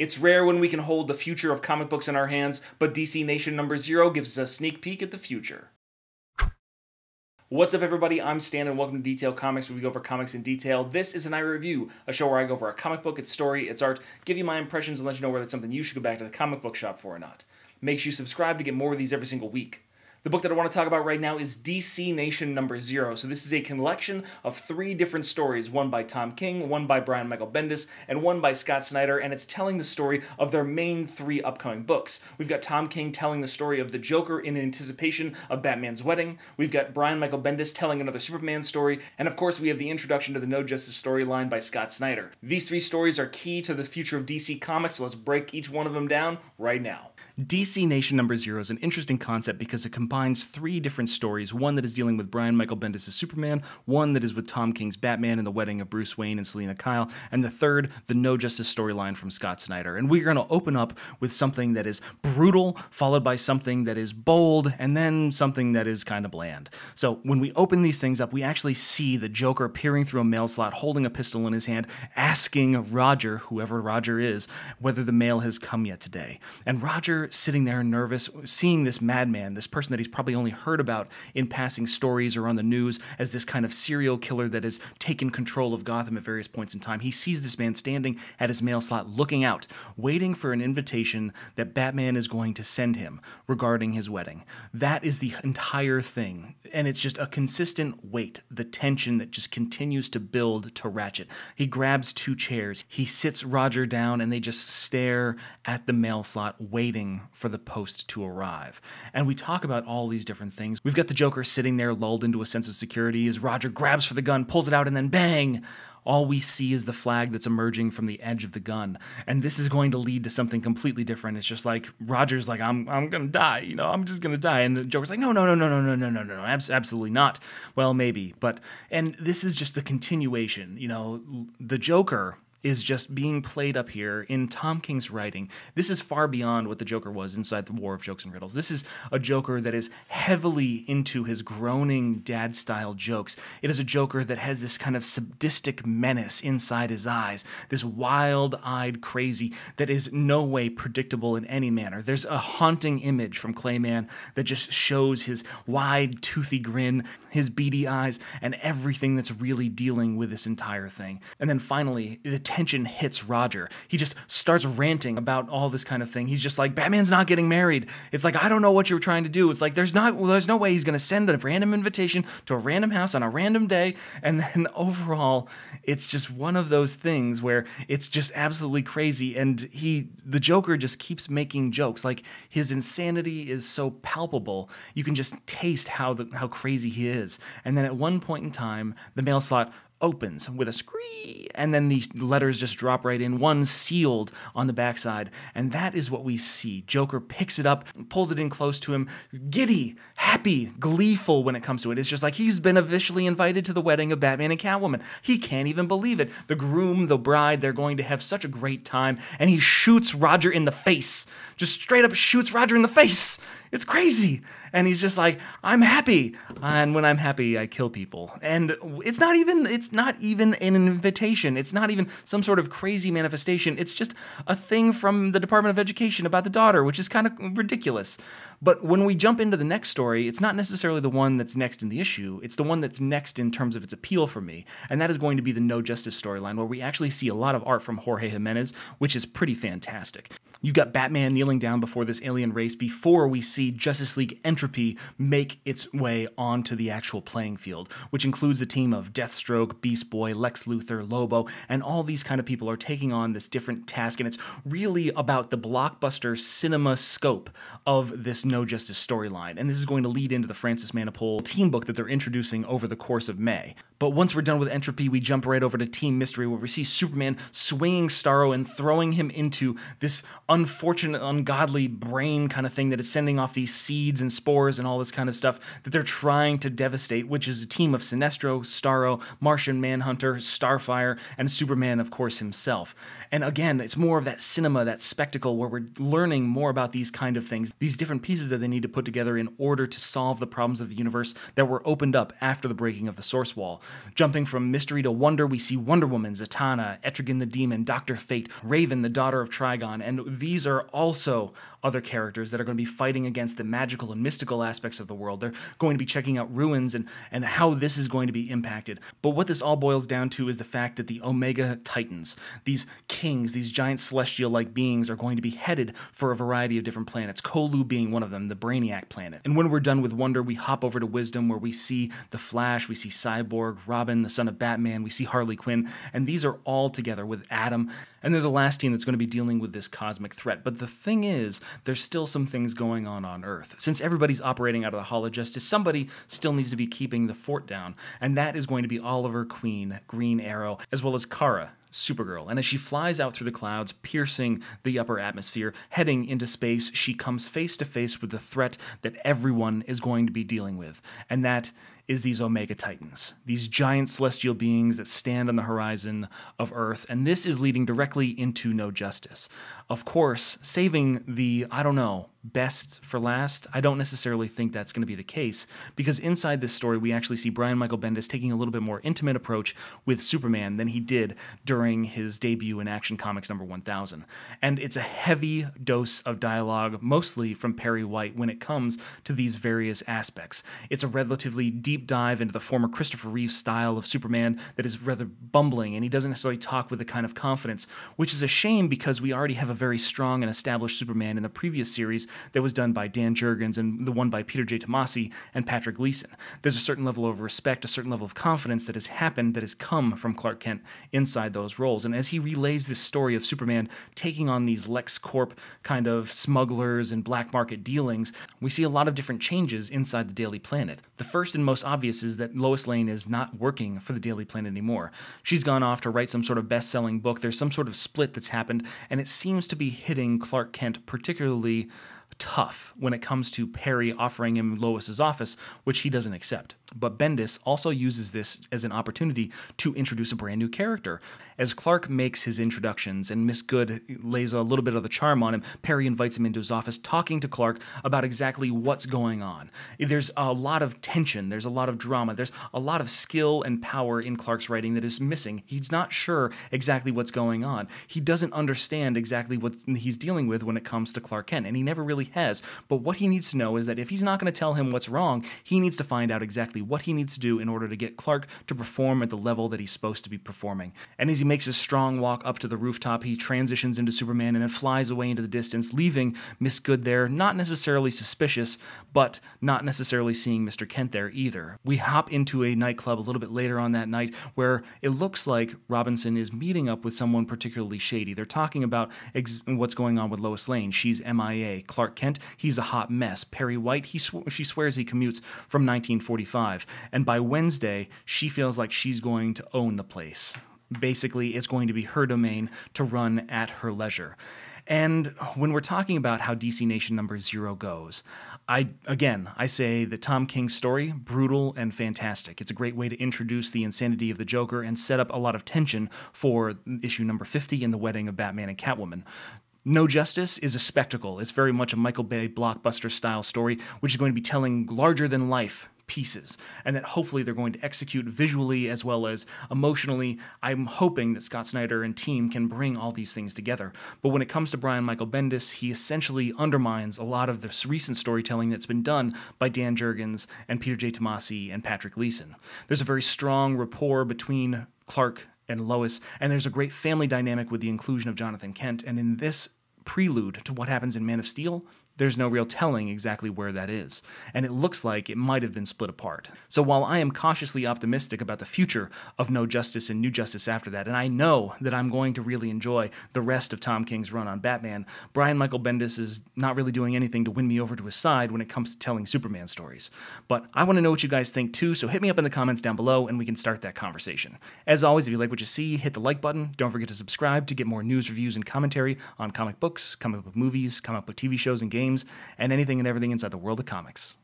It's rare when we can hold the future of comic books in our hands, but DC Nation number 0 gives us a sneak peek at the future. What's up, everybody? I'm Stan, and welcome to Detail Comics, where we go over comics in detail. This is an I Review, a show where I go over a comic book, its story, its art, give you my impressions, and let you know whether it's something you should go back to the comic book shop for or not. Make sure you subscribe to get more of these every single week. The book that I want to talk about right now is DC Nation number 0. So this is a collection of 3 different stories, one by Tom King, one by Brian Michael Bendis, and one by Scott Snyder, and it's telling the story of their main 3 upcoming books. We've got Tom King telling the story of the Joker in anticipation of Batman's wedding. We've got Brian Michael Bendis telling another Superman story, and of course we have the introduction to the No Justice storyline by Scott Snyder. These 3 stories are key to the future of DC Comics, so let's break each one of them down right now. DC Nation number 0 is an interesting concept because it combines 3 different stories, one that is dealing with Brian Michael Bendis' Superman, one that is with Tom King's Batman and the wedding of Bruce Wayne and Selina Kyle, and the third, the No Justice storyline from Scott Snyder. And we're going to open up with something that is brutal, followed by something that is bold, and then something that is kind of bland. So when we open these things up, we actually see the Joker peering through a mail slot, holding a pistol in his hand, asking Roger, whoever Roger is, whether the mail has come yet today. And Roger, sitting there nervous, seeing this madman, this person that he's probably only heard about in passing stories or on the news as this kind of serial killer that has taken control of Gotham at various points in time. He sees this man standing at his mail slot, looking out, waiting for an invitation that Batman is going to send him regarding his wedding. That is the entire thing, and it's just a consistent wait, the tension that just continues to build to ratchet. He grabs 2 chairs, he sits Roger down, and they just stare at the mail slot, waiting for the post to arrive. And we talk about all these different things. We've got the Joker sitting there lulled into a sense of security as Roger grabs for the gun, pulls it out, and then bang! All we see is the flag that's emerging from the edge of the gun. And this is going to lead to something completely different. It's just like, Roger's like, I'm gonna die, you know, I'm just gonna die. And the Joker's like, no, absolutely not. Well, maybe, and this is just the continuation, you know, the Joker is just being played up here in Tom King's writing. This is far beyond what the Joker was inside the War of Jokes and Riddles. This is a Joker that is heavily into his groaning dad-style jokes. It is a Joker that has this kind of sadistic menace inside his eyes, this wild-eyed crazy that is no way predictable in any manner. There's a haunting image from Clay Mann that just shows his wide, toothy grin, his beady eyes, and everything that's really dealing with this entire thing. And then finally, the tension hits Roger. He just starts ranting about all this kind of thing. He's just like, Batman's not getting married. It's like, I don't know what you're trying to do. It's like, there's no way he's going to send a random invitation to a random house on a random day. And then overall, it's just one of those things where it's just absolutely crazy. And the Joker just keeps making jokes. Like, his insanity is so palpable. You can just taste how crazy he is. And then at one point in time, the mail slot opens with a scree, and then these letters just drop right in, one sealed on the backside, and that is what we see. Joker picks it up, pulls it in close to him, giddy, happy, gleeful when it comes to it. It's just like he's been officially invited to the wedding of Batman and Catwoman. He can't even believe it. The groom, the bride, they're going to have such a great time, and he shoots Roger in the face. Just straight up shoots Roger in the face. It's crazy. And he's just like, I'm happy. And when I'm happy, I kill people. And it's not even an invitation. It's not even some sort of crazy manifestation. It's just a thing from the Department of Education about the daughter, which is kind of ridiculous. But when we jump into the next story, it's not necessarily the one that's next in the issue. It's the one that's next in terms of its appeal for me. And that is going to be the No Justice storyline, where we actually see a lot of art from Jorge Jimenez, which is pretty fantastic. You've got Batman kneeling down before this alien race before we see Justice League Entropy make its way onto the actual playing field, which includes a team of Deathstroke, Beast Boy, Lex Luthor, Lobo, and all these kind of people are taking on this different task, and it's really about the blockbuster cinema scope of this No Justice storyline, and this is going to lead into the Francis Manapul team book that they're introducing over the course of May. But once we're done with Entropy, we jump right over to Team Mystery, where we see Superman swinging Starro and throwing him into this unfortunate, ungodly brain kind of thing that is sending off these seeds and spores spores and all this kind of stuff that they're trying to devastate, which is a team of Sinestro, Starro, Martian Manhunter, Starfire, and Superman, of course, himself. And again, it's more of that cinema, that spectacle, where we're learning more about these kind of things, these different pieces that they need to put together in order to solve the problems of the universe that were opened up after the breaking of the Source Wall. Jumping from mystery to wonder, we see Wonder Woman, Zatanna, Etrigan the Demon, Dr. Fate, Raven, the daughter of Trigon, and these are also other characters that are going to be fighting against the magical and mystical aspects of the world. They're going to be checking out ruins and how this is going to be impacted. But what this all boils down to is the fact that the Omega Titans, these kings, these giant celestial-like beings, are going to be headed for a variety of different planets, Kolu being one of them, the Brainiac planet. And when we're done with Wonder, we hop over to Wisdom, where we see the Flash, we see Cyborg, Robin, the son of Batman, we see Harley Quinn, and these are all together with Adam, and they're the last team that's going to be dealing with this cosmic threat. But the thing is, there's still some things going on Earth. Since everybody's operating out of the Hall of Justice, somebody still needs to be keeping the fort down, and that is going to be Oliver Queen, Green Arrow, as well as Kara, Supergirl. And as she flies out through the clouds, piercing the upper atmosphere, heading into space, she comes face to face with the threat that everyone is going to be dealing with, and that is these Omega Titans, these giant celestial beings that stand on the horizon of Earth, and this is leading directly into No Justice. Of course, saving the, best for last, I don't necessarily think that's going to be the case, because inside this story we actually see Brian Michael Bendis taking a little bit more intimate approach with Superman than he did during his debut in Action Comics number 1000. And it's a heavy dose of dialogue, mostly from Perry White, when it comes to these various aspects. It's a relatively deep dive into the former Christopher Reeve style of Superman that is rather bumbling, and he doesn't necessarily talk with the kind of confidence, which is a shame because we already have a very strong and established Superman in the previous series that was done by Dan Jurgens and the one by Peter J. Tomasi and Patrick Gleason. There's a certain level of respect, a certain level of confidence that has happened, that has come from Clark Kent inside those roles. And as he relays this story of Superman taking on these LexCorp kind of smugglers and black market dealings, we see a lot of different changes inside the Daily Planet. The first and most obvious is that Lois Lane is not working for the Daily Planet anymore. She's gone off to write some sort of best-selling book. There's some sort of split that's happened, and it seems to be hitting Clark Kent particularly tough when it comes to Perry offering him Lois's office, which he doesn't accept. But Bendis also uses this as an opportunity to introduce a brand new character. As Clark makes his introductions and Miss Good lays a little bit of the charm on him, Perry invites him into his office, talking to Clark about exactly what's going on. There's a lot of tension, there's a lot of drama, there's a lot of skill and power in Clark's writing that is missing. He's not sure exactly what's going on. He doesn't understand exactly what he's dealing with when it comes to Clark Kent, and he never really has. But what he needs to know is that if he's not going to tell him what's wrong, he needs to find out exactly what he needs to do in order to get Clark to perform at the level that he's supposed to be performing. And as he makes his strong walk up to the rooftop, he transitions into Superman and then flies away into the distance, leaving Miss Good there, not necessarily suspicious, but not necessarily seeing Mr. Kent there either. We hop into a nightclub a little bit later on that night where it looks like Robinson is meeting up with someone particularly shady. They're talking about what's going on with Lois Lane. She's MIA. Clark Kent, he's a hot mess. Perry White, she swears he commutes from 1945. And by Wednesday, she feels like she's going to own the place. Basically, it's going to be her domain to run at her leisure. And when we're talking about how DC Nation number 0 goes, I say that Tom King's story, brutal and fantastic. It's a great way to introduce the insanity of the Joker and set up a lot of tension for issue number 50 in the wedding of Batman and Catwoman. No Justice is a spectacle. It's very much a Michael Bay blockbuster style story, which is going to be telling larger-than-life pieces, and that hopefully they're going to execute visually as well as emotionally. I'm hoping that Scott Snyder and team can bring all these things together. But when it comes to Brian Michael Bendis, he essentially undermines a lot of the recent storytelling that's been done by Dan Jurgens and Peter J. Tomasi and Patrick Gleason. There's a very strong rapport between Clark and Lois, and there's a great family dynamic with the inclusion of Jonathan Kent, and in this prelude to what happens in Man of Steel, there's no real telling exactly where that is, and it looks like it might have been split apart. So while I am cautiously optimistic about the future of No Justice and New Justice after that, and I know that I'm going to really enjoy the rest of Tom King's run on Batman, Brian Michael Bendis is not really doing anything to win me over to his side when it comes to telling Superman stories. But I want to know what you guys think too, so hit me up in the comments down below and we can start that conversation. As always, if you like what you see, hit the like button. Don't forget to subscribe to get more news, reviews, and commentary on comic books, comic book movies, comic book TV shows and games, and anything and everything inside the world of comics.